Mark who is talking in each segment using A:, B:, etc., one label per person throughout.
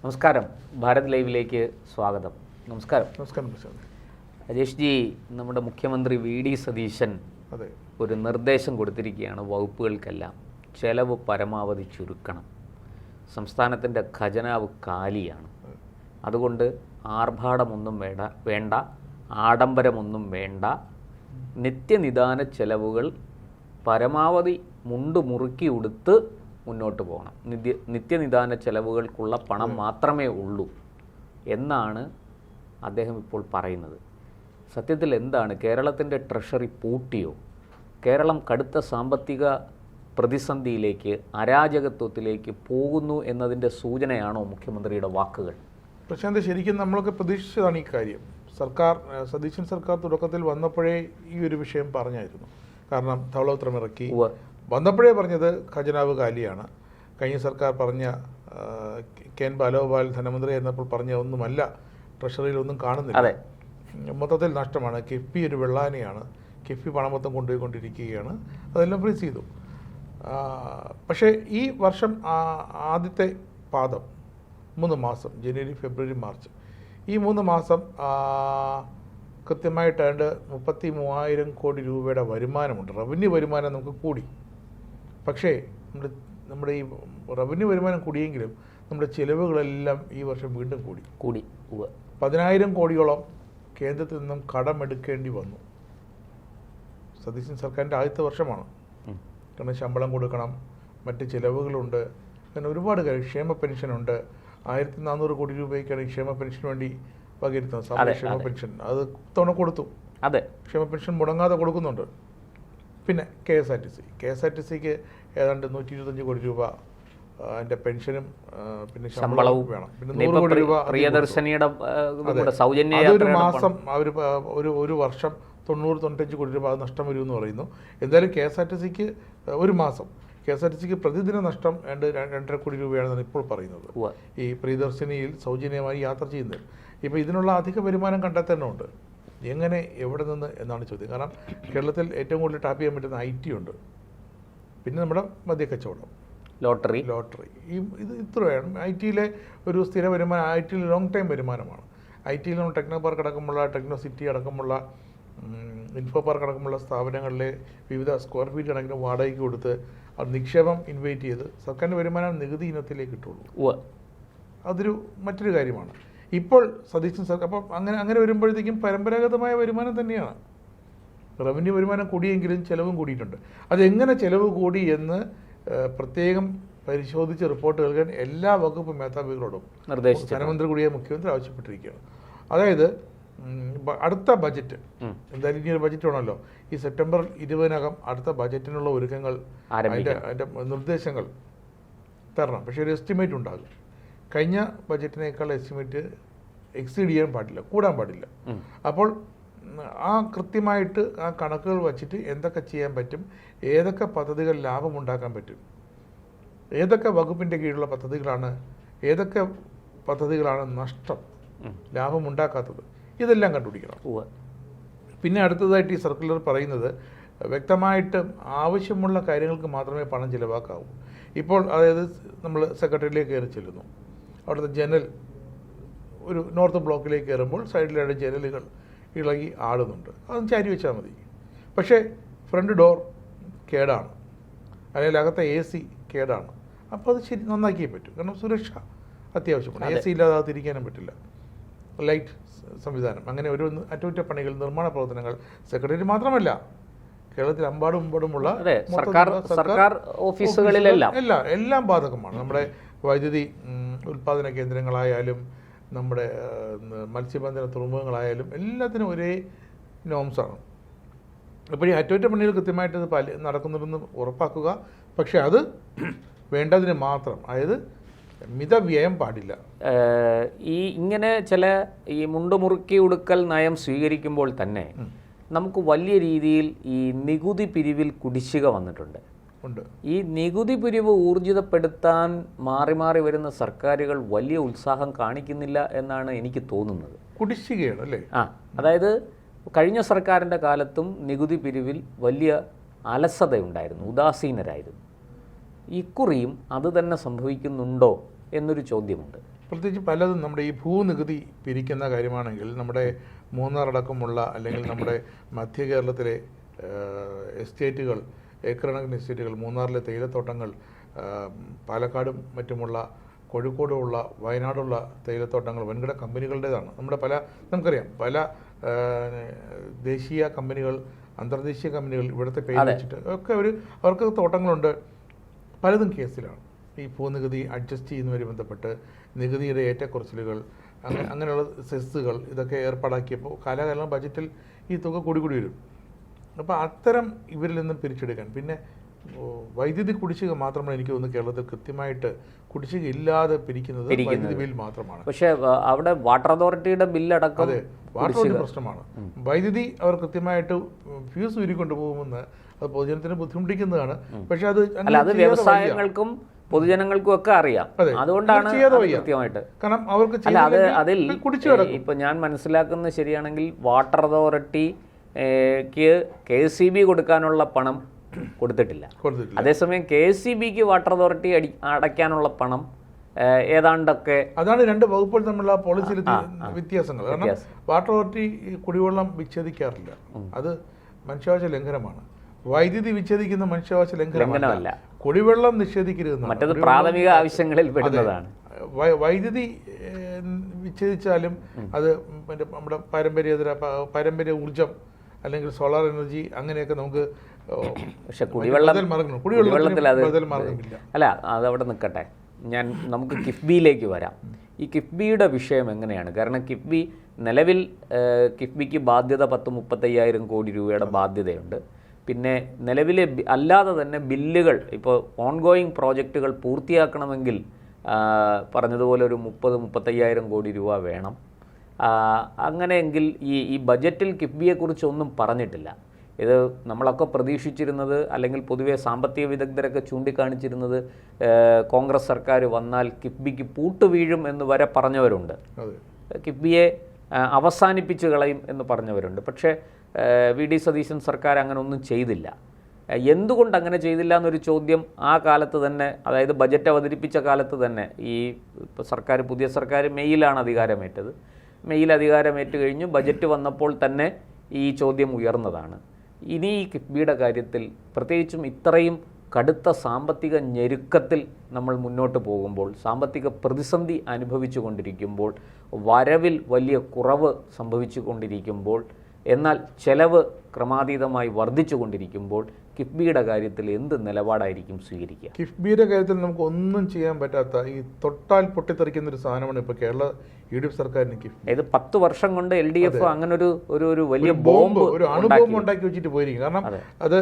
A: നമസ്കാരം, ഭാരത് ലൈവിലേക്ക് സ്വാഗതം. നമസ്കാരം.
B: നമസ്കാരം
A: രാജേഷ് ജി, നമ്മുടെ മുഖ്യമന്ത്രി വി.ഡി. സതീശൻ ഒരു നിർദ്ദേശം കൊടുത്തിരിക്കുകയാണ് വകുപ്പുകൾക്കെല്ലാം. ചെലവ് പരമാവധി ചുരുക്കണം. സംസ്ഥാനത്തിൻ്റെ ഖജനാവ് കാലിയാണ്. അതുകൊണ്ട് ആർഭാടമൊന്നും വേണ്ട, ആഡംബരമൊന്നും വേണ്ട. നിത്യനിദാന ചെലവുകൾ പരമാവധി മുറുക്കി ഉടുത്ത് മുന്നോട്ട് പോകണം. നിത്യനിദാന ചെലവുകൾക്കുള്ള പണം മാത്രമേ ഉള്ളൂ എന്നാണ് അദ്ദേഹം ഇപ്പോൾ പറയുന്നത്. സത്യത്തിൽ എന്താണ്, കേരളത്തിൻ്റെ ട്രഷറി പൂട്ടിയോ? കേരളം കടുത്ത സാമ്പത്തിക പ്രതിസന്ധിയിലേക്ക്, അരാജകത്വത്തിലേക്ക് പോകുന്നു എന്നതിൻ്റെ സൂചനയാണോ മുഖ്യമന്ത്രിയുടെ വാക്കുകൾ?
B: പ്രശാന്ത്, ശരിക്കും നമ്മളൊക്കെ പ്രതീക്ഷിച്ചതാണ് ഈ കാര്യം. സതീശൻ സർക്കാർ തുടക്കത്തിൽ വന്നപ്പോഴേ ഈ ഒരു വിഷയം പറഞ്ഞായിരുന്നു. കാരണം ധവളപത്രമിറക്കി വന്നപ്പോഴേ പറഞ്ഞത് ഖജനാവ് കാലിയാണ്. കഴിഞ്ഞ സർക്കാർ പറഞ്ഞ കെൻ ബാലോപാൽ ധനമന്ത്രി ആയിരുന്നപ്പോൾ പറഞ്ഞ ഒന്നുമല്ല, ട്രഷറിയിലൊന്നും കാണുന്നില്ല, മൊത്തത്തിൽ നഷ്ടമാണ്, കിഫ്ബി ഒരു വെള്ളാനയാണ്, കിഫ്ബി പണം മൊത്തം കൊണ്ടുപോയിക്കൊണ്ടിരിക്കുകയാണ്, അതെല്ലാം ഫ്രീസ് ചെയ്തു. പക്ഷേ ഈ വർഷം ആദ്യത്തെ പാദം 3 മാസം, ജനുവരി, ഫെബ്രുവരി, മാർച്ച്, ഈ 3 മാസം കൃത്യമായിട്ട് 33,000 കോടി രൂപയുടെ വരുമാനമുണ്ട്. റവന്യൂ വരുമാനം നമുക്ക് കൂടി. പക്ഷേ നമ്മുടെ ഈ റവന്യൂ വരുമാനം കൂടിയെങ്കിലും നമ്മുടെ ചിലവുകളെല്ലാം ഈ വർഷം വീണ്ടും കൂടി 10,000 കോടിയോളം കേന്ദ്രത്തിൽ നിന്നും കടമെടുക്കേണ്ടി വന്നു. സതീശൻ സർക്കാരിൻ്റെ ആദ്യത്തെ വർഷമാണ്. കാരണം ശമ്പളം കൊടുക്കണം, മറ്റ് ചിലവുകളുണ്ട്, അങ്ങനെ ഒരുപാട് കാര്യം. ക്ഷേമ പെൻഷനുണ്ട്. 1,400 കോടി രൂപയ്ക്കാണ് ക്ഷേമ പെൻഷന് വേണ്ടി വകയിരുത്തുന്നത്. ക്ഷേമ പെൻഷൻ അത് തവണ കൊടുത്തു. ക്ഷേമ പെൻഷൻ മുടങ്ങാതെ കൊടുക്കുന്നുണ്ട്. പിന്നെ KSRTCക്ക് ഏതാണ്ട് 125 കോടി രൂപ അതിൻ്റെ പെൻഷനും പിന്നെ ശമ്പളവും വേണം. പിന്നെ 100 കോടി രൂപ അതൊരു മാസം അവർ ഒരു വർഷം 90-95 കോടി രൂപ അത് നഷ്ടം വരുമെന്ന് പറയുന്നു. എന്തായാലും KSRTCക്ക് ഒരു മാസം KSRTCക്ക് പ്രതിദിന നഷ്ടം 2.5 കോടി രൂപയാണെന്നാണ് ഇപ്പോൾ പറയുന്നത്. ഈ പ്രിയദർശിനിയിൽ സൗജന്യമായി യാത്ര ചെയ്യുന്നത്. ഇപ്പോൾ ഇതിനുള്ള അധിക വരുമാനം കണ്ടെത്തേണ്ടതുണ്ട്. എങ്ങനെ, എവിടെ നിന്ന് എന്നാണ് ചോദ്യം. കാരണം കേരളത്തിൽ ഏറ്റവും കൂടുതൽ ടാപ്പ് ചെയ്യാൻ പറ്റുന്ന IT ഉണ്ട്, പിന്നെ നമ്മുടെ മദ്യക്കച്ചവടം, ലോട്ടറി, ഇത് ഇത്രയാണ്. IT-യിലെ ഒരു സ്ഥിര വരുമാനം, IT-യിൽ ലോങ് ടൈം വരുമാനമാണ്. IT-യിൽ നമ്മൾ ടെക്നോ പാർക്ക് അടക്കമുള്ള, ടെക്നോ സിറ്റി അടക്കമുള്ള, ഇൻഫോ പാർക്ക് അടക്കമുള്ള സ്ഥാപനങ്ങളിലെ വിവിധ സ്ക്വയർ ഫീറ്റ് കണക്കിന് വാടകയ്ക്ക് കൊടുത്ത് അത് നിക്ഷേപം ഇൻവൈറ്റ് ചെയ്ത് സർക്കാരിൻ്റെ വരുമാനം നികുതി ഇനത്തിലേക്ക് കിട്ടുള്ളൂ. അതൊരു മറ്റൊരു കാര്യമാണ്. ഇപ്പോൾ സതീശൻ സർക്കാർ അപ്പം അങ്ങനെ വരുമ്പോഴത്തേക്കും പരമ്പരാഗതമായ വരുമാനം തന്നെയാണ്. റവന്യൂ വരുമാനം കൂടിയെങ്കിലും ചിലവും കൂടിയിട്ടുണ്ട്. അതെങ്ങനെ ചിലവ് കൂടി എന്ന് പ്രത്യേകം പരിശോധിച്ച് റിപ്പോർട്ട് നൽകാൻ എല്ലാ വകുപ്പ് മേധാവികളോടും ധനമന്ത്രി കൂടിയ മുഖ്യമന്ത്രി ആവശ്യപ്പെട്ടിരിക്കുകയാണ്. അതായത് അടുത്ത ബജറ്റ്, എന്തായാലും ഇനി ഒരു ബജറ്റ് വേണമല്ലോ, ഈ സെപ്റ്റംബർ 20-നകം അടുത്ത ബജറ്റിനുള്ള ഒരുക്കങ്ങൾ, അതിൻ്റെ നിർദ്ദേശങ്ങൾ തരണം. പക്ഷേ ഒരു എസ്റ്റിമേറ്റ് ഉണ്ടാകും. കഴിഞ്ഞ ബജറ്റിനേക്കാൾ എസ്റ്റിമേറ്റ് എക്സീഡ് ചെയ്യാൻ പാടില്ല, കൂടാൻ പാടില്ല. അപ്പോൾ കൃത്യമായിട്ട് ആ കണക്കുകൾ വച്ചിട്ട് എന്തൊക്കെ ചെയ്യാൻ പറ്റും, ഏതൊക്കെ പദ്ധതികൾ ലാഭമുണ്ടാക്കാൻ പറ്റും, ഏതൊക്കെ വകുപ്പിൻ്റെ കീഴിലുള്ള പദ്ധതികളാണ്, ഏതൊക്കെ പദ്ധതികളാണ് നഷ്ടം, ലാഭമുണ്ടാക്കാത്തത്, ഇതെല്ലാം കണ്ടുപിടിക്കണം. പിന്നെ അടുത്തതായിട്ട് ഈ സർക്കുലർ പറയുന്നത് വ്യക്തമായിട്ട് ആവശ്യമുള്ള കാര്യങ്ങൾക്ക് മാത്രമേ പണം ചിലവാക്കാവൂ. ഇപ്പോൾ അതായത് നമ്മൾ സെക്രട്ടറിയിലേക്ക് കയറി ചെല്ലുന്നു, അവിടുത്തെ ജനൽ ഒരു നോർത്ത് ബ്ലോക്കിലേക്ക് കയറുമ്പോൾ സൈഡിലായിട്ട് ജനലുകൾ ഇളകി ആടുന്നുണ്ട്, അതൊന്ന് ചാരി വെച്ചാൽ മതി. പക്ഷേ ഫ്രണ്ട് ഡോർ കേടാണ്, അല്ലെങ്കിൽ അകത്തെ AC കേടാണ്. അപ്പോൾ അത് നന്നാക്കിയേ പറ്റും. കാരണം സുരക്ഷ അത്യാവശ്യമാണ്. AC ഇല്ലാതെ അത് തിരിക്കാനും പറ്റില്ല. ലൈറ്റ് സംവിധാനം, അങ്ങനെ ഒരു അറ്റകുറ്റപ്പണികൾ, നിർമ്മാണ പ്രവർത്തനങ്ങൾ സെക്രട്ടറി മാത്രമല്ല, കേരളത്തിൽ അമ്പാടുമുള്ള
A: സർക്കാർ ഓഫീസുകളിലെല്ലാം
B: എല്ലാം ബാധകമാണ്. നമ്മുടെ വൈദ്യുതി ഉൽപ്പാദന കേന്ദ്രങ്ങളായാലും, നമ്മുടെ മത്സ്യബന്ധന തുറമുഖങ്ങളായാലും എല്ലാത്തിനും ഒരേ നോംസാണ്. അപ്പോൾ ഈ അറ്റകുറ്റപ്പണികൾ കൃത്യമായിട്ട് അത് നടക്കുന്നുണ്ടെന്ന് ഉറപ്പാക്കുക. പക്ഷെ അത് വേണ്ടതിന് മാത്രം, അതായത് മിതവ്യയം പാടില്ല.
A: ഇങ്ങനെ ചില ഈ മുണ്ടുമുറുക്കി ഉടുക്കൽ നയം സ്വീകരിക്കുമ്പോൾ തന്നെ നമുക്ക് വലിയ രീതിയിൽ ഈ നികുതി പിരിവിൽ കുടിശ്ശിക വന്നിട്ടുണ്ട്. ഈ നികുതി പിരിവ് ഊർജിതപ്പെടുത്താൻ മാറി മാറി വരുന്ന സർക്കാരുകൾ വലിയ ഉത്സാഹം കാണിക്കുന്നില്ല എന്നാണ് എനിക്ക് തോന്നുന്നത്.
B: കുടിശ്ശികയാണ് അല്ലേ?
A: അതായത് കഴിഞ്ഞ സർക്കാരിൻ്റെ കാലത്തും നികുതി പിരിവിൽ വലിയ അലസതയുണ്ടായിരുന്നു, ഉദാസീനരായിരുന്നു. ഇക്കുറിയും അത് തന്നെ സംഭവിക്കുന്നുണ്ടോ എന്നൊരു ചോദ്യമുണ്ട്.
B: പ്രത്യേകിച്ച് പലതും നമ്മുടെ ഈ ഭൂനികുതി പിരിക്കുന്ന കാര്യമാണെങ്കിൽ നമ്മുടെ മൂന്നാർ അടക്കമുള്ള അല്ലെങ്കിൽ നമ്മുടെ മധ്യ കേരളത്തിലെ എസ്റ്റേറ്റുകൾ, ഏക്കറണക്കിന് എസ്റ്റേറ്റുകൾ, മൂന്നാറിലെ തേയിലത്തോട്ടങ്ങൾ, പാലക്കാടും മറ്റുമുള്ള കോഴിക്കോടുമുള്ള വയനാടുള്ള തേയിലത്തോട്ടങ്ങൾ വൻകിട കമ്പനികളുടേതാണ്. നമുക്കറിയാം പല ദേശീയ കമ്പനികൾ, അന്തർദേശീയ കമ്പനികൾ ഇവിടുത്തെ പേര് വെച്ചിട്ട് ഒക്കെ അവർക്ക് തോട്ടങ്ങളുണ്ട്. പലതും കേസിലാണ്. ഈ ഭൂനികുതി അഡ്ജസ്റ്റ് ചെയ്യുന്നവരുമായി ബന്ധപ്പെട്ട് നികുതിയുടെ ഏറ്റക്കുറച്ചിലുകൾ, അങ്ങനെയുള്ള സെസ്സുകൾ ഇതൊക്കെ ഏർപ്പാടാക്കിയപ്പോൾ കാലാകാലം ബജറ്റിൽ ഈ തുക കൂടി വരും. അപ്പോൾ അത്തരം ഇവരിൽ നിന്നും പിരിച്ചെടുക്കാൻ, പിന്നെ വൈദ്യുതി കുടിശ്ശിക മാത്രമാണ് എനിക്ക് തോന്നുന്നു കേരളത്തിൽ കൃത്യമായിട്ട് കുടിശ്ശിക ഇല്ലാതെ പിരിക്കുന്നത് വൈദ്യുതി ബിൽ മാത്രമാണ്.
A: പക്ഷേ അവിടെ വാട്ടർ അതോറിറ്റിയുടെ ബില്ലടക്കം,
B: അതെ, വാട്ടർ അതോറിറ്റി പ്രശ്നമാണ്. വൈദ്യുതി അവർ കൃത്യമായിട്ട് ഫ്യൂസ് ഊരിക്കൊണ്ടു പോകുമെന്ന് അത് പൊതുജനത്തിന് ബുദ്ധിമുട്ടിക്കുന്നതാണ്. പക്ഷെ
A: അത് വ്യവസായങ്ങൾക്കും പൊതുജനങ്ങൾക്കും ഒക്കെ അറിയാം. അതുകൊണ്ടാണ് കൃത്യമായിട്ട്,
B: കാരണം അവർക്ക്
A: അതിൽ ഇപ്പൊ ഞാൻ മനസ്സിലാക്കുന്നത് ശരിയാണെങ്കിൽ വാട്ടർ അതോറിറ്റി KSEB കൊടുക്കാനുള്ള പണം കൊടുത്തിട്ടില്ല. അതേസമയം KSEBക്ക് വാട്ടർ അതോറിറ്റി അടയ്ക്കാനുള്ള പണം ഏതാണ്ടൊക്കെ,
B: അതാണ് രണ്ട് വകുപ്പുകൾ തമ്മിലുള്ള പോളിസിയിൽ വ്യത്യാസങ്ങൾ. കാരണം വാട്ടർ അതോറിറ്റി കുടിവെള്ളം വിച്ഛേദിക്കാറില്ല, അത് മനുഷ്യാവകാശ ലംഘനമാണ്. വൈദ്യുതി വിച്ഛേദിക്കുന്ന മനുഷ്യാവകാശ ലംഘനമല്ല, കുടിവെള്ളം നിഷേധിക്കരുത്,
A: മറ്റത് പ്രാഥമിക ആവശ്യങ്ങളിൽ പെടുന്നതാണ്.
B: വൈദ്യുതി വിച്ഛേദിച്ചാലും അത് നമ്മുടെ പാരമ്പര്യ ഊർജം അല്ലെങ്കിൽ സോളാർ എനർജി അങ്ങനെയൊക്കെ നമുക്ക്,
A: പക്ഷെ കുടിവെള്ളത്തിൽ അല്ല, അതവിടെ നിൽക്കട്ടെ. നമുക്ക് കിഫ്ബിയിലേക്ക് വരാം. ഈ കിഫ്ബിയുടെ വിഷയം എങ്ങനെയാണ്? കാരണം നിലവിൽ കിഫ്ബിക്ക് ബാധ്യത 10-35,000 കോടി രൂപയുടെ ബാധ്യതയുണ്ട്. പിന്നെ നിലവിലെ അല്ലാതെ തന്നെ ബില്ലുകൾ, ഇപ്പോൾ ഓൺഗോയിങ് പ്രോജക്റ്റുകൾ പൂർത്തിയാക്കണമെങ്കിൽ പറഞ്ഞതുപോലെ ഒരു 30-35,000 കോടി രൂപ വേണം. അങ്ങനെയെങ്കിൽ ഈ ബജറ്റിൽ കിഫ്ബിയെക്കുറിച്ചൊന്നും പറഞ്ഞിട്ടില്ല. ഇത് നമ്മളൊക്കെ പ്രതീക്ഷിച്ചിരുന്നത്, അല്ലെങ്കിൽ പൊതുവെ സാമ്പത്തിക വിദഗ്ധരൊക്കെ ചൂണ്ടിക്കാണിച്ചിരുന്നത്, കോൺഗ്രസ് സർക്കാർ വന്നാൽ കിഫ്ബിക്ക് പൂട്ട് വീഴും എന്ന് വരെ പറഞ്ഞവരുണ്ട്. കിഫ്ബിയെ അവസാനിപ്പിച്ച് കളയും എന്ന് പറഞ്ഞവരുണ്ട്. പക്ഷേ VD സതീശൻ സർക്കാർ അങ്ങനെ ഒന്നും ചെയ്തില്ല. എന്തുകൊണ്ട് അങ്ങനെ ചെയ്തില്ല എന്നൊരു ചോദ്യം ആ കാലത്ത് തന്നെ, അതായത് ബജറ്റ് അവതരിപ്പിച്ച കാലത്ത് തന്നെ, ഈ പുതിയ സർക്കാർ മെയ്യിലാണ് അധികാരമേറ്റത്. മെയ്യിൽ അധികാരമേറ്റ് കഴിഞ്ഞു ബജറ്റ് വന്നപ്പോൾ തന്നെ ഈ ചോദ്യം ഉയർന്നതാണ്. ഇനി ഈ കിഫ്ബിയുടെ കാര്യത്തിൽ, പ്രത്യേകിച്ചും ഇത്രയും കടുത്ത സാമ്പത്തിക ഞെരുക്കത്തിൽ നമ്മൾ മുന്നോട്ട് പോകുമ്പോൾ, സാമ്പത്തിക പ്രതിസന്ധി അനുഭവിച്ചു കൊണ്ടിരിക്കുമ്പോൾ, വരവിൽ വലിയ കുറവ് സംഭവിച്ചു കൊണ്ടിരിക്കുമ്പോൾ, എന്നാൽ ചെലവ് ക്രമാതീതമായി വർദ്ധിച്ചു കൊണ്ടിരിക്കുമ്പോൾ കിഫ്ബിയുടെ കാര്യത്തിൽ എന്ത് നിലപാടായിരിക്കും സ്വീകരിക്കുക?
B: കിഫ്ബിയുടെ കാര്യത്തിൽ നമുക്ക് ഒന്നും ചെയ്യാൻ പറ്റാത്ത, ഈ തൊട്ടാൽ പൊട്ടിത്തെറിക്കുന്ന ഒരു സാധനമാണ് ഇപ്പോൾ കേരള UDF സർക്കാരിന് കിഫ്ബി.
A: ഇത് 10 വർഷം കൊണ്ട് LDF അങ്ങനെ ഒരു വലിയ ബോംബ്,
B: ഒരു അണുബോംബ് ഉണ്ടാക്കി വെച്ചിട്ട് പോയിരിക്കും. കാരണം അത്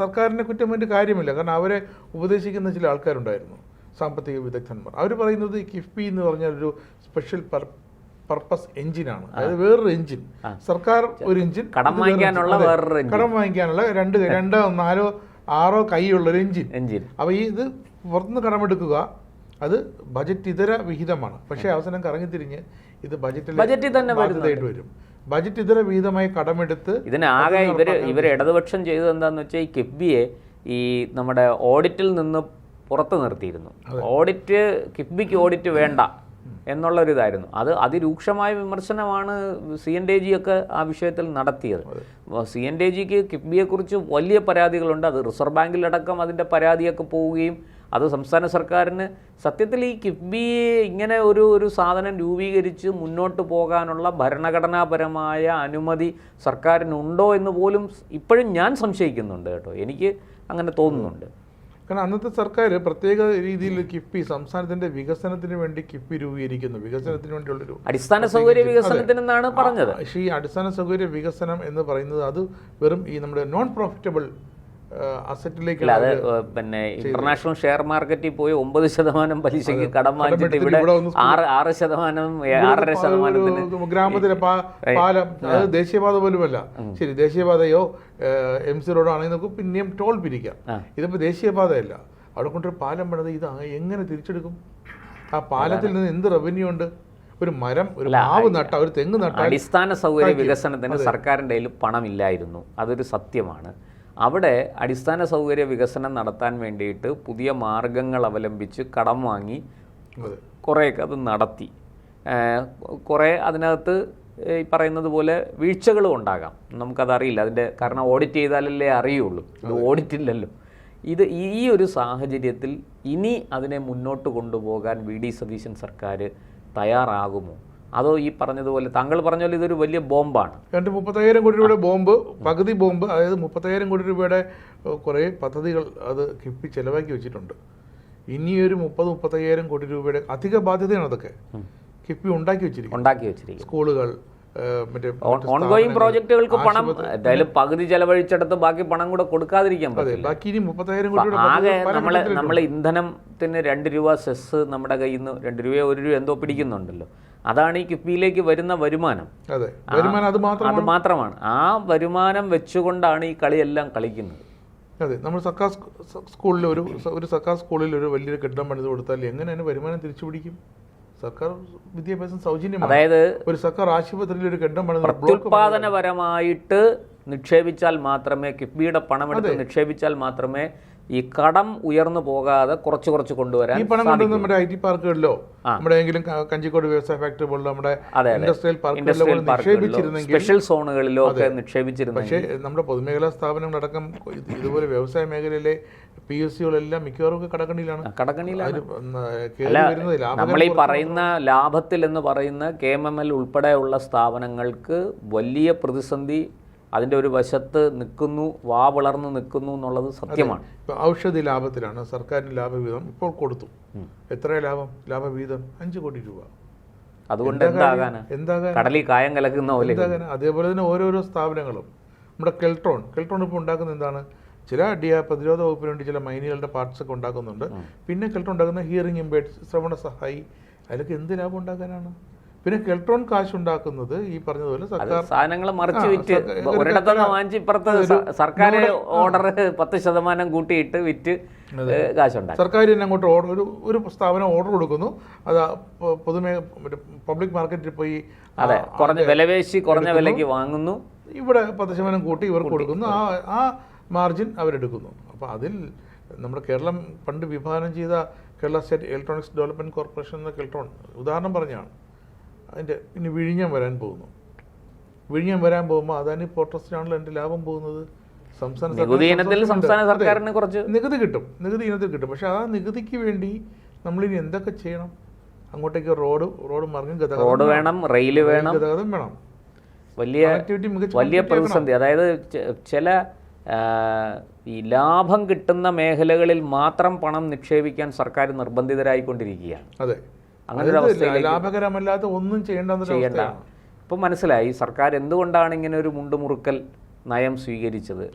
B: സർക്കാരിനെ കുറ്റം വേണ്ടി കാര്യമില്ല. കാരണം അവരെ ഉപദേശിക്കുന്ന ചില ആൾക്കാരുണ്ടായിരുന്നു, സാമ്പത്തിക വിദഗ്ധന്മാർ. അവർ പറയുന്നത് കിഫ്ബി എന്ന് പറഞ്ഞാൽ ഒരു സ്പെഷ്യൽ പർപ്പസ് എഞ്ചിനാണ്. അതായത് വേറൊരു എഞ്ചിൻ, സർക്കാർ ഒരു എഞ്ചിൻ, കടം വാങ്ങിക്കാനുള്ള 2, 4, 6 കൈയുള്ളൊരു എഞ്ചിൻ. അപ്പോൾ ഇത് പുറത്തുനിന്ന് കടമെടുക്കുക, അത് ബജറ്റ് ഇതര വിഹിതമാണ്. പക്ഷേ അവസാനം കറങ്ങിത്തിരിഞ്ഞ് ഇത് ബജറ്റിൽ തന്നെ ബാധ്യതയായിട്ട് വരും. ബജറ്റ് ഇതര വിഹിതമായി കടമെടുത്ത്
A: ഇതിനാകെ ഇവർ ഇടതുപക്ഷം ചെയ്തത് എന്താണെന്ന് വെച്ചാൽ, ഈ കിഫ്ബിയെ ഈ നമ്മുടെ ഓഡിറ്റിൽ നിന്ന് പുറത്ത് നിർത്തിയിരുന്നു. കിഫ്ബിക്ക് ഓഡിറ്റ് വേണ്ട എന്നുള്ളൊരിതായിരുന്നു. അത് അതിരൂക്ഷമായ വിമർശനമാണ് CNDG ഒക്കെ ആ വിഷയത്തിൽ നടത്തിയത്. CNDGക്ക് കിഫ്ബിയെക്കുറിച്ച് വലിയ പരാതികളുണ്ട്. അത് റിസർവ് ബാങ്കിലടക്കം അതിൻ്റെ പരാതിയൊക്കെ പോവുകയും, അത് സംസ്ഥാന സർക്കാരിന് സത്യത്തിൽ ഈ കിഫ്ബി ഇങ്ങനെ ഒരു സാധനം രൂപീകരിച്ച് മുന്നോട്ട് പോകാനുള്ള ഭരണഘടനാപരമായ അനുമതി സർക്കാരിനുണ്ടോ എന്ന് പോലും ഇപ്പോഴും ഞാൻ സംശയിക്കുന്നുണ്ട് കേട്ടോ. എനിക്ക് അങ്ങനെ തോന്നുന്നുണ്ട്.
B: കാരണം അന്നത്തെ സർക്കാർ പ്രത്യേക രീതിയിൽ കിഫ്ബി സംസ്ഥാനത്തിന്റെ വികസനത്തിന് വേണ്ടി കിഫ്ബി രൂപീകരിക്കുന്നു, വികസനത്തിന് വേണ്ടിയുള്ളൊരു
A: അടിസ്ഥാന സൗകര്യ വികസനത്തിനെന്നാണ് പറഞ്ഞത്.
B: പക്ഷേ ഈ അടിസ്ഥാന സൗകര്യ വികസനം എന്ന് പറയുന്നത് അത് വെറും ഈ നമ്മുടെ നോൺ പ്രോഫിറ്റബിൾ അസറ്റിലേക്ക്,
A: അത് പിന്നെ ഇന്റർനാഷണൽ ഷെയർ മാർക്കറ്റിൽ പോയി 9% പലിശയ്ക്ക് കടം വാങ്ങിച്ചിട്ട് ഇവിടെ 6%, 6.5%
B: ഗ്രാമത്തിലെ പാലം, അത് ദേശീയപാത പോലുമല്ല. ശരി, ദേശീയപാതയോ MC റോഡോ ആണെങ്കിൽ നമുക്ക് പിന്നെയും ടോൾ പിരിക്കാം. ഇതിപ്പോ ദേശീയപാതയല്ല, അവിടെ കൊണ്ടൊരു പാലം പണിത് ഇത് എങ്ങനെ തിരിച്ചെടുക്കും? ആ പാലത്തിൽ നിന്ന് എന്ത് റവന്യൂ ഉണ്ട്? ഒരു മരം, ഒരു മാവ് നട്ട, ഒരു തെങ്ങ് നട്ട.
A: അടിസ്ഥാന സൗകര്യ വികസനത്തിന് സർക്കാരിൻ്റെ കയ്യിൽ പണമില്ലായിരുന്നു, അതൊരു സത്യമാണ്. അവിടെ അടിസ്ഥാന സൗകര്യ വികസനം നടത്താൻ വേണ്ടിയിട്ട് പുതിയ മാർഗങ്ങൾ അവലംബിച്ച് കടം വാങ്ങി കുറേയൊക്കെ അത് നടത്തി. കുറേ അതിനകത്ത് ഈ പറയുന്നത് പോലെ വീഴ്ചകളും ഉണ്ടാകാം, നമുക്കതറിയില്ല. അതിൻ്റെ കാരണം ഓഡിറ്റ് ചെയ്താലല്ലേ അറിയുള്ളൂ, ഇത് ഓഡിറ്റില്ലല്ലോ. ഈ ഒരു സാഹചര്യത്തിൽ ഇനി അതിനെ മുന്നോട്ട് കൊണ്ടുപോകാൻ വി ഡി സതീശൻ സർക്കാർ തയ്യാറാകുമോ? അതോ ഈ പറഞ്ഞതുപോലെ താങ്കൾ പറഞ്ഞ പോലെ ഇതൊരു വലിയ ബോംബാണ്?
B: 30,000 കോടി രൂപയുടെ ബോംബ്, പകുതി ബോംബ്, അതായത് 30,000 കോടി രൂപയുടെ കുറേ പദ്ധതികൾ അത് കിഫ്ബി ചെലവാക്കി വെച്ചിട്ടുണ്ട്. ഇനിയൊരു 30,000 കോടി രൂപയുടെ അധിക ബാധ്യതയാണ് അതൊക്കെ കിഫ്ബി ഉണ്ടാക്കി വെച്ചിരിക്കും. സ്കൂളുകൾ,
A: ഓൺഗോയിങ് പ്രോജക്റ്റുകൾക്ക് പണം എന്തായാലും പകുതി ചെലവഴിച്ചെടുത്ത് ബാക്കി പണം കൂടെ കൊടുക്കാതിരിക്കാൻ പറ്റില്ല. ആകെ നമ്മൾ ഇന്ധനത്തിന് 2 രൂപ സെസ് നമ്മുടെ കയ്യിൽ നിന്ന് 2 രൂപയോ 1 രൂപ എന്തോ പിടിക്കുന്നുണ്ടല്ലോ. അതാണ് ഈ കിഫ്ബിയിലേക്ക് വരുന്ന വരുമാനം. അത് മാത്രമാണ്. ആ വരുമാനം വെച്ചുകൊണ്ടാണ് ഈ കളിയെല്ലാം കളിക്കുന്നത്.
B: അതെ, നമ്മൾ സർക്കാർ സ്കൂളിൽ ഒരു സർക്കാർ സ്കൂളിൽ ഒരു വലിയൊരു കെട്ടിടം പണിത് കൊടുത്താൽ എങ്ങനെയാണ് വരുമാനം തിരിച്ചു പിടിക്കും? സർക്കാർ വിദ്യാഭ്യാസം സൗജന്യമാണ്.
A: അതായത്
B: ഒരു സർക്കാർ ആശുപത്രിയിൽ ഒരു കെട്ടിടം പണിത്
A: പ്രത്യുത്പാദനപരമായിട്ട് നിക്ഷേപിച്ചാൽ മാത്രമേ, കിഫ്ബിയുടെ പണമെടുത്ത് നിക്ഷേപിച്ചാൽ മാത്രമേ ഈ കടം ഉയർന്നു പോകാതെ കുറച്ച് കൊണ്ടുവരാൻ.
B: ഈ പണം കൊണ്ട് നമ്മുടെ IT പാർക്കുകളിലോ നമ്മുടെ കഞ്ചിക്കോട് വ്യവസായ ഫാക്ടറി പോലുള്ള നമ്മുടെ ഇൻഡസ്ട്രിയൽ പാർക്കുകളിലോ
A: സ്പെഷ്യൽ സോണുകളിലോ ഒക്കെ നിക്ഷേപിച്ചിരുന്നു.
B: പക്ഷേ നമ്മുടെ പൊതുമേഖലാ സ്ഥാപനങ്ങളടക്കം ഇതുപോലെ വ്യവസായ മേഖലയിലെ PSCകളെല്ലാം മിക്കവാറും കടക്കണിയിലാണ്.
A: നമ്മളീ പറയുന്ന ലാഭത്തിൽ എന്ന് പറയുന്ന KMML ഉൾപ്പെടെയുള്ള സ്ഥാപനങ്ങൾക്ക് വലിയ പ്രതിസന്ധി അതിൻ്റെ ഒരു വശത്ത് നിൽക്കുന്നു, വളർന്നു നിൽക്കുന്നു എന്നുള്ളത് സത്യമാണ്.
B: ഔഷധി ലാഭത്തിലാണ് സർക്കാരിന് ലാഭവിഹിതം ഇപ്പോൾ കൊടുത്തു. എത്ര ലാഭവിഹിതം? 5 കോടി രൂപ.
A: അതുകൊണ്ട് എന്താകാൻ കടലിൽ കായം കലക്കുന്ന പോലെ.
B: അതേപോലെ തന്നെ ഓരോരോ സ്ഥാപനങ്ങളും നമ്മുടെ കെൽട്രോൺ ഇപ്പോൾ ഉണ്ടാക്കുന്ന എന്താണ്? ചില പ്രതിരോധ വകുപ്പിന് വേണ്ടി ചില മൈനുകളുടെ പാർട്സ് ഒക്കെ ഉണ്ടാക്കുന്നുണ്ട്. പിന്നെ കെൽട്രോൺ ഉണ്ടാക്കുന്ന ഹിയറിംഗ് ഇമ്പേർഡ്, ശ്രവണ സഹായി, അതിലൊക്കെ എന്ത് ലാഭം ഉണ്ടാക്കാനാണ്? പിന്നെ കെൽട്രോൺ കാശ് ഉണ്ടാക്കുന്നത് ഈ പറഞ്ഞതുപോലെ സർക്കാർ സാധനങ്ങൾ മറിച്ച് വിറ്റ് ഒരിടത്തുനിന്ന് വാങ്ങിച്ച് ഇപ്പുറത്ത് സർക്കാർ ഓർഡർ 10% കൂട്ടിയിട്ട് വിറ്റ് കാശുണ്ടാകും. സർക്കാർ തന്നെ അങ്ങോട്ട് ഒരു സ്ഥാപനം ഓർഡർ കൊടുക്കുന്നു, അത് പബ്ലിക് മാർക്കറ്റിൽ പോയി കുറഞ്ഞ വിലയ്ക്ക് വാങ്ങുന്നു, ഇവിടെ 10% കൂട്ടി ഇവർക്ക് കൊടുക്കുന്നു, ആ മാർജിൻ അവരെടുക്കുന്നു. അപ്പോൾ അതിൽ നമ്മുടെ കേരളം പണ്ട് വിഭാവനം ചെയ്ത Kerala state electronics development corporation എന്ന കെൽട്രോൺ ഉദാഹരണം പറഞ്ഞാണ്. അതിൻ്റെ ഇനി വിഴിഞ്ഞം വരാൻ പോകുമ്പോൾ അദാനി പോർട്ട് ട്രസ്റ്റിനാണല്ലോ എൻ്റെ ലാഭം പോകുന്നത്. സംസ്ഥാന സർക്കാരിന് കുറച്ച് നികുതി ഇനത്തിൽ കിട്ടും. പക്ഷെ ആ നികുതിക്ക് വേണ്ടി നമ്മളിനി എന്തൊക്കെ ചെയ്യണം? അങ്ങോട്ടേക്ക് റോഡ് മാർഗം ഗതാഗതം വേണം, റെയിൽ വേണം, ഗതാഗതം വേണം. വലിയ പ്രതിസന്ധി. അതായത് ചില ഈ ലാഭം കിട്ടുന്ന മേഖലകളിൽ മാത്രം പണം നിക്ഷേപിക്കാൻ സർക്കാർ നിർബന്ധിതരായിക്കൊണ്ടിരിക്കുകയാണ്. അതെ, അങ്ങനെ ലാഭകരമല്ലാത്ത ഒന്നും ചെയ്യേണ്ട. ഇപ്പം മനസ്സിലായി സർക്കാർ എന്തുകൊണ്ടാണ് ഇങ്ങനെ ഒരു മുണ്ടുമുറുക്കൽ നയം സ്വീകരിച്ചത്.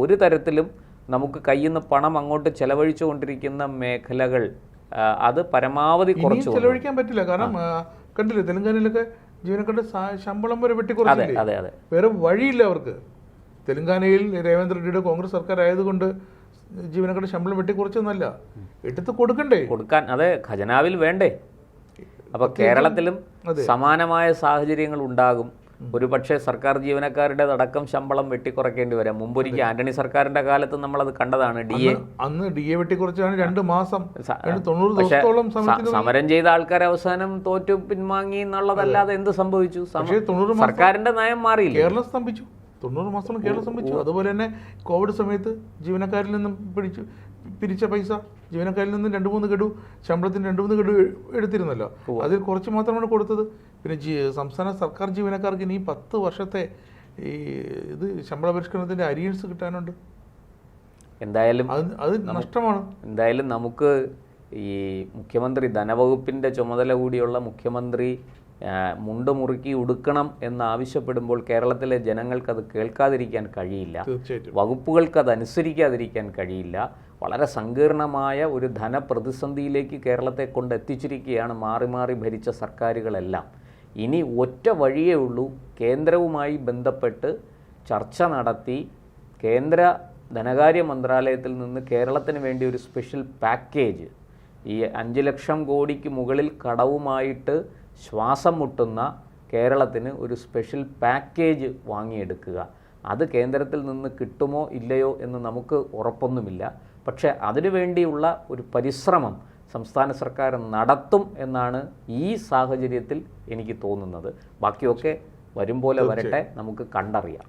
B: ഒരു തരത്തിലും നമുക്ക് കയ്യിൽ നിന്ന് പണം അങ്ങോട്ട് ചെലവഴിച്ചുകൊണ്ടിരിക്കുന്ന മേഖലകൾ അത് പരമാവധി കുറച്ച് ചെലവഴിക്കാൻ പറ്റില്ല. കാരണം കണ്ടില്ലേ, തെലങ്കാനയിലൊക്കെ ജീവനക്കാരുടെ ശമ്പളം വരെ വെട്ടിക്കുറച്ചില്ലേ. അതെ, വേറെ വഴിയില്ല അവർക്ക്. തെലങ്കാനയിൽ രേവന്ത് റെഡ്ഡിയുടെ കോൺഗ്രസ് സർക്കാർ ആയതുകൊണ്ട് ജീവനക്കാരുടെ ശമ്പളം വെട്ടിക്കുറച്ചൊന്നല്ല, എടുത്ത് കൊടുക്കാൻ. അതെ, ഖജനാവിൽ വേണ്ടേ? അപ്പോൾ കേരളത്തിലും സമാനമായ സാഹചര്യങ്ങൾ ഉണ്ടാകും. ഒരുപക്ഷെ സർക്കാർ ജീവനക്കാരുടെ അടക്കം ശമ്പളം വെട്ടിക്കുറയ്ക്കേണ്ടി വരാം. മുമ്പൊരിക്കൽ ആന്റണി സർക്കാരിന്റെ കാലത്ത് നമ്മളത് കണ്ടതാണ്. അന്ന് DA വെട്ടിക്കുറച്ചാണ് 2 മാസം 90 ദിവസത്തോളം സമരം ചെയ്ത ആൾക്കാർ അവസാനം തോറ്റു പിൻവാങ്ങി എന്നുള്ളതല്ലാതെ എന്ത് സംഭവിച്ചു? സർക്കാരിന്റെ നയം മാറിയില്ല, കേരളം സ്തംഭിച്ചു. 90 മാസത്തോളം കേരളം സംഭവിച്ചു. അതുപോലെ തന്നെ കോവിഡ് സമയത്ത് ജീവനക്കാരിൽ നിന്നും പിരിച്ച പൈസ ജീവനക്കാരിൽ നിന്നും 2-3 ഗഡു ശമ്പളത്തിന് 2-3 ഗഡു എടുത്തിരുന്നല്ലോ, അതിൽ കുറച്ച് മാത്രമാണ് കൊടുത്തത്. പിന്നെ സംസ്ഥാന സർക്കാർ ജീവനക്കാർക്ക് ഇനി 10 വർഷത്തെ ഇത് ശമ്പള പരിഷ്കരണത്തിന്റെ അരിയൻസ് കിട്ടാനുണ്ട്. എന്തായാലും അത് നഷ്ടമാണ്. എന്തായാലും നമുക്ക് ഈ മുഖ്യമന്ത്രി, ധനവകുപ്പിന്റെ ചുമതല കൂടിയുള്ള മുഖ്യമന്ത്രി മുണ്ട് മുറുക്കി ഉടുക്കണം എന്നാവശ്യപ്പെടുമ്പോൾ കേരളത്തിലെ ജനങ്ങൾക്കത് കേൾക്കാതിരിക്കാൻ കഴിയില്ല, വകുപ്പുകൾക്കത് അനുസരിക്കാതിരിക്കാൻ കഴിയില്ല. വളരെ സങ്കീർണമായ ഒരു ധനപ്രതിസന്ധിയിലേക്ക് കേരളത്തെ കൊണ്ടെത്തിച്ചിരിക്കുകയാണ് മാറി മാറി ഭരിച്ച സർക്കാരുകളെല്ലാം. ഇനി ഒറ്റ വഴിയേ ഉള്ളൂ, കേന്ദ്രവുമായി ബന്ധപ്പെട്ട് ചർച്ച നടത്തി കേന്ദ്ര ധനകാര്യ മന്ത്രാലയത്തിൽ നിന്ന് കേരളത്തിന് വേണ്ടി ഒരു സ്പെഷ്യൽ പാക്കേജ്, ഈ 5 ലക്ഷം കോടിക്ക് മുകളിൽ കടവുമായിട്ട് ശ്വാസം മുട്ടുന്ന കേരളത്തിന് ഒരു സ്പെഷ്യൽ പാക്കേജ് വാങ്ങിയെടുക്കുക. അത് കേന്ദ്രത്തിൽ നിന്ന് കിട്ടുമോ ഇല്ലയോ എന്ന് നമുക്ക് ഉറപ്പൊന്നുമില്ല. പക്ഷേ അതിനുവേണ്ടിയുള്ള ഒരു പരിശ്രമം
A: സംസ്ഥാന സർക്കാർ നടത്തും എന്നാണ് ഈ സാഹചര്യത്തിൽ എനിക്ക് തോന്നുന്നത്. ബാക്കിയൊക്കെ വരും പോലെ വരട്ടെ, നമുക്ക് കണ്ടറിയാം.